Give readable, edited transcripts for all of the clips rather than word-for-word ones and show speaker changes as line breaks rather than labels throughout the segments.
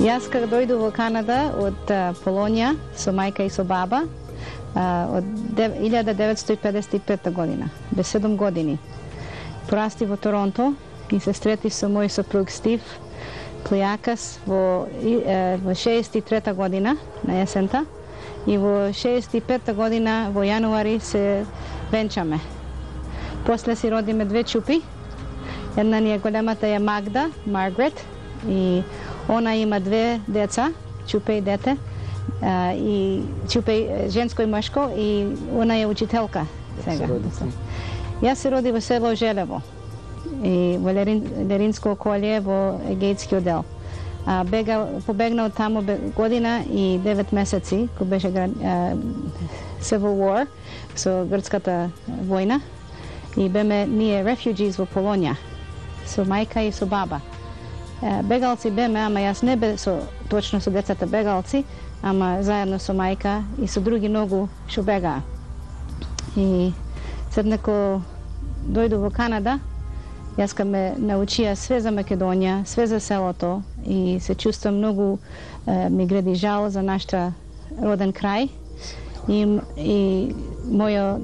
Јас кога дојду во Канада од Полонија со мајка и со баба од 1955 година, без 7 години. Порасти во Торонто и се сретив со мој сопруг Стив Клијакас во 63 година на есента и во 65 година во јануари се венчаме. После си родиме две чупи. Една ни е големата е Магда, Маргарет, и она има две деца, чупе и дете, и чупе женско и мъжко, и она е учителка сега. Јас се роди во село Желево и во Леринско околје во Егејски одел. Побегнал таму година и 9 месеци, кога беше Civil War со грчката војна, и беме ние refugees во Полонија со мајка и со баба. Бегалци беме, ама јас не бе точно со децата бегалци, ама заедно со мајка и со други многу што бегаа. И след неко дојду во Канада, јас ка ме научија све за Македонија, све за селото и се чувствам многу, ми гради жал за нашата роден крај. И мојо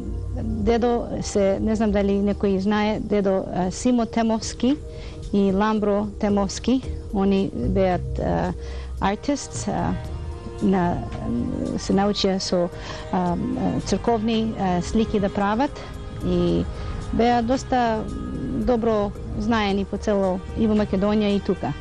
дедо се, не знам дали некој знае, дедо Симо Темовски и Ламбро Темовски, они беат артист, се научија со црковни слики да прават и беа доста добро знаени по цело и во Македонија и тука.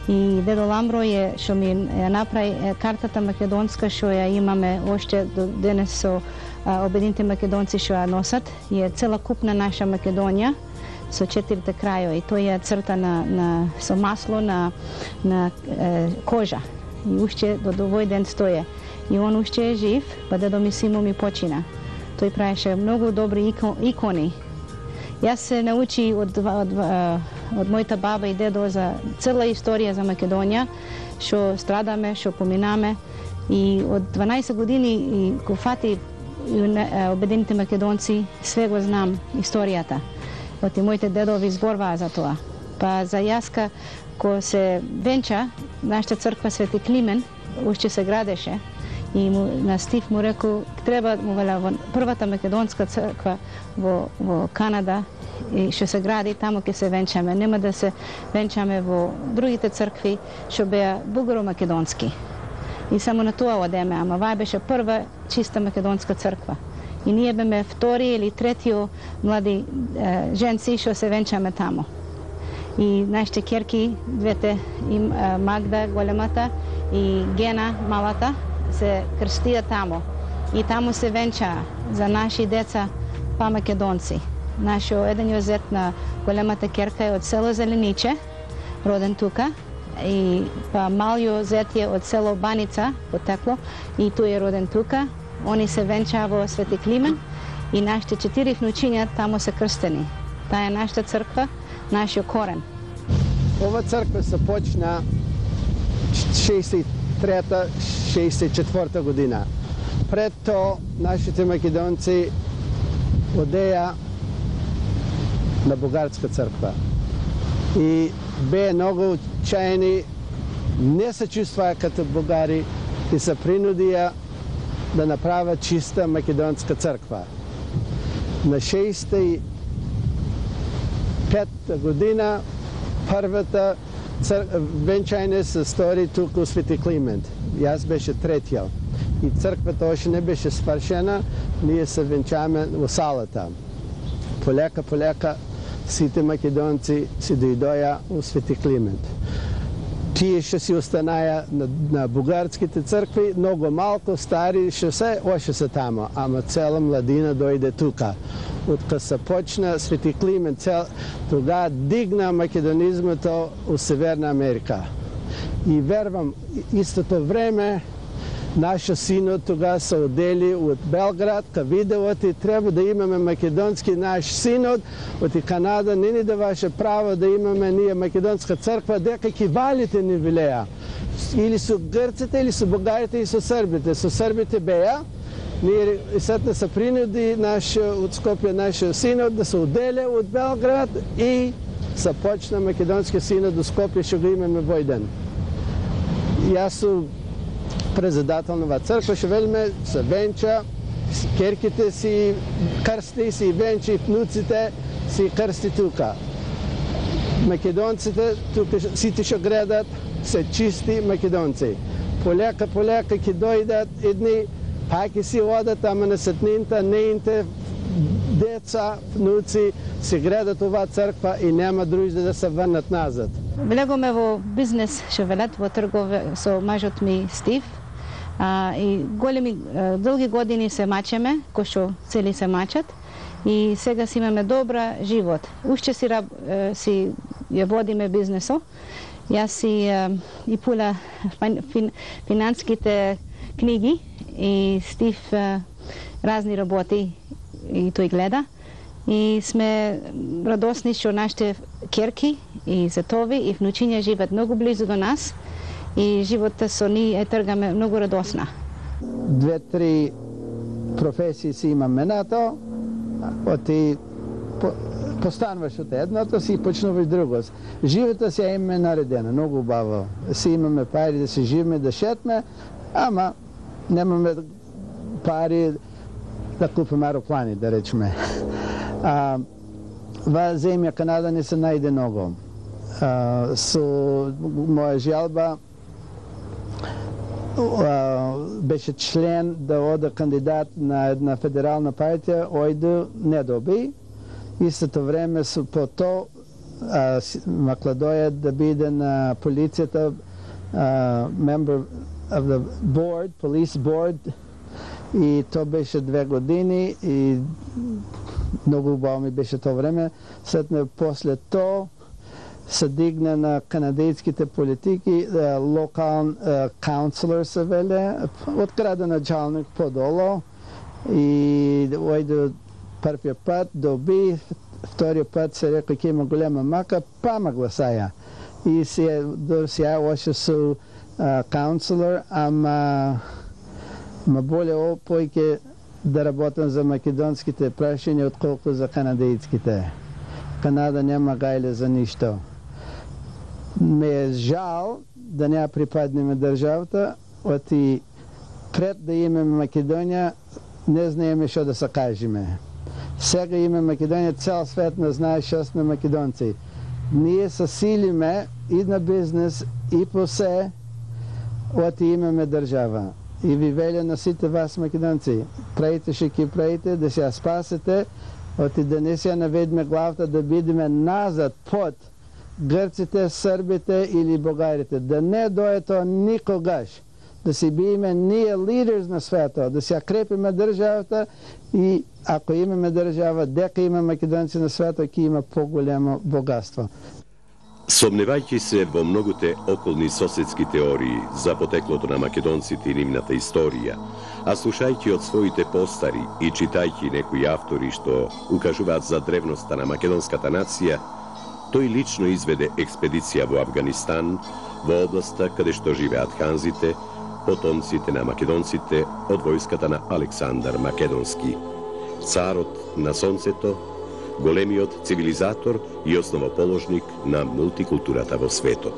И дедо Ламбро е што ми ја направи картата македонска што ја имаме оште до денес со обединените македонци што ја носат, е цела купна наша Македонија со 4 крајови. Тој е црта со масло на кожа. И уште до овој ден стоje. И он уште е жив, па дедо ми Симо ми почина. Тој правеше многу добри икони. Јас се научи од мојата баба и дедо за цела историја за Македонија, што страдаме, што поминаме. И од 12 години го фати обединените македонци, све го знам историјата. Оти моите дедови зборваа за тоа. Па за јаска, кога се венча, нашата црква Свети Климен уште се градеше и на Стив му рекол, треба му веля во првата македонска црква во Канада и што се гради, таму ќе се венчаме. Нема да се венчаме во другите цркви што беа бугаро-македонски. И само на тоа одеме, ама ваа беше прва чиста македонска црква. И ние беме втори или третиот млади женци што се венчаме таму. И нашите керки, двете, Магда големата и Гена малата, се крстија таму. И таму се венчаа за наши деца па македонци. Еден зет на големата керка е од село Зелениче, роден тука, и па малјо зет е од село Баница, потекло, и тој е роден тука. Они се венчаа во Свети Климен и нашите 4 внучиња таму се крстени. Таа е нашата црква, нашиот корен.
Ова црква се почна 63-64 година. Пред тоа нашите македонци одеја на бугарска црква. И беа многу чајни, не се чувстваа като бугари и се принудија да направат чиста македонска црква. На 65 година првата венчање се стори тука у Свети Климент. Јас беше третиот. И црквата още не беше свршена, ние се венчаме во салата. Полека сите македонци си дојдоја у Свети Климент. Тие што си останаја на бугарските цркви, многу малку стари, што се, още се тамо, ама цела младина дојде тука. Од кога се почна Свети Климент, тога дигна македонизмото у Северна Америка. И вервам, истото време, нашо синот тога се одели од Белград, ка виделот и треба да имаме македонски наш синот, од Канада не ни даваше право да имаме ние македонска црква, дека ки валите ни вилеа. Или со грците, или со бугарите, и со србите. Со србите беа, ние сетна се принуди од Скопје нашиот синот да се оделе од Белград и се почна македонски синот до Скопје, што го имаме вој ден. Јас сум председател на црква, ше велиме се венча, керките си крсти, си венчи, внуците си крсти тука. Македонците тука сите што гледат се чисти македонци. Полека ќе дојдат едни, па ќе си одат, ама на сетнинта, неинте деца, внуци си гледат оваа црква и нема други да се врнат назад.
Влегоме во бизнес, ше велат, во тргове со мажот ми Стив. И долги години се мачеме, кој што цели се мачат. И сега си имаме добра живот. Уште си ја водиме бизнесо. Јас си и пула финанските книги и Стив разни работи и тој гледа. И сме радосни што нашите керки и зетови и внучиња живеат многу близу до нас и животот со ние тргаме многу радосна.
2-3 професии си имаме нато, оти постануваш од едното си и почнуваш друго. Живота си имаме наредена, многу убаво. Си имаме пари да се живеме, да шетме, ама немаме пари да купиме аероплани, да речеме. Ва земја Канада не се најде многу. Со моја желба беше член да ода кандидат на една федерална партија, ојде не доби. Истото време по то Макладоја да биде на полицијата, member of the board, police board, и то беше 2 години и многу убаво ми беше тоа време. Сетне после тоа се дигна на канадејските политики, локал каунселор се веле, од градоначалник подолу, и ојде првиот пат доби, вториот пат се рекла ќе има голема мака, па ма гласаја. И сега още су каунселор, ама боле појќе да работам за македонските прашања отколку за канадејските. Канада нема гајле за ништо. Ме е жал да не припаднеме државата, оти пред да имаме Македонија не знаеме што да се кажеме. Сега имаме Македонија, цел свет не знае што сме македонци. Ние се силиме и на бизнес, и по се, оти имаме држава. И ви веля на сите вас македонци, правите што ќе правите, да се ја спасете, оти да не се ја наведме главата да бидеме назад под грците, србите или бугарите. Да не дое тоа никогаш. Да си биеме ние лидерс на светот, да се ја крепиме државата и ако имаме држава, дека има македонци на светот, ќе има поголемо богатство.
Сомневајќи се во многуте околни соседски теории за потеклото на македонците и нивната историја, а слушајќи од своите постари и читајќи некои автори што укажуваат за древноста на македонската нација, тој лично изведе експедиција во Авганистан, во областа каде што живеат ханзите, потомците на македонците од војската на Александар Македонски, царот на сонцето, големиот цивилизатор и основоположник на мултикултурата во светот.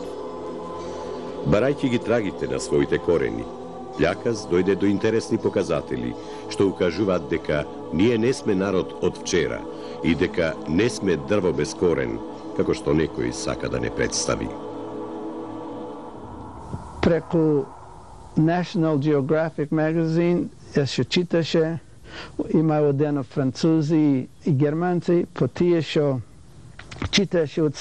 Барајќи ги трагите на своите корени, Лјаказ дојде до интересни показатели, што укажуваат дека ние не сме народ од вчера и дека не сме дрво без корен, како што некој сака да не представи.
Преку National Geographic magazine се читаше, има одено французи и германци, по тие што читаше од